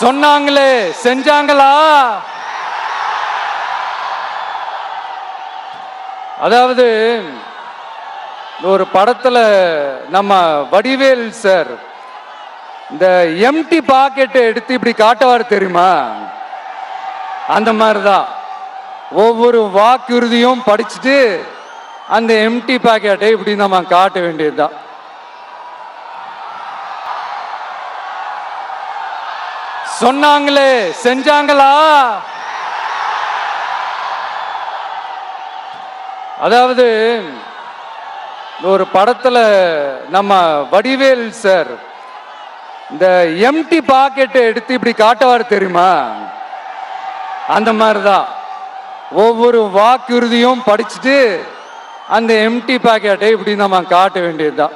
சொன்னாங்களே செஞ்சாங்களா? அதாவது ஒரு படத்துல நம்ம வடிவேல் சார் இந்த எம்டி பாக்கெட்டை எடுத்து இப்படி காட்டுவார் தெரியுமா? அந்த மாதிரிதான் ஒவ்வொரு வாக்குறுதியும் படிச்சுட்டு அந்த எம்டி பாக்கெட்டை இப்படி நம்ம காட்ட வேண்டியதுதான். சொன்னாங்களே செஞ்சாங்களா? அதாவது ஒரு படத்துல நம்ம வடிவேல் சார் இந்த எம்டி பாக்கெட்டை எடுத்து இப்படி காட்டுவார் தெரியுமா? அந்த மாதிரிதான் ஒவ்வொரு வாக்குறுதியும் படிச்சுட்டு அந்த எம்டி பாக்கெட்டை இப்படி நம்ம காட்ட வேண்டியதுதான்.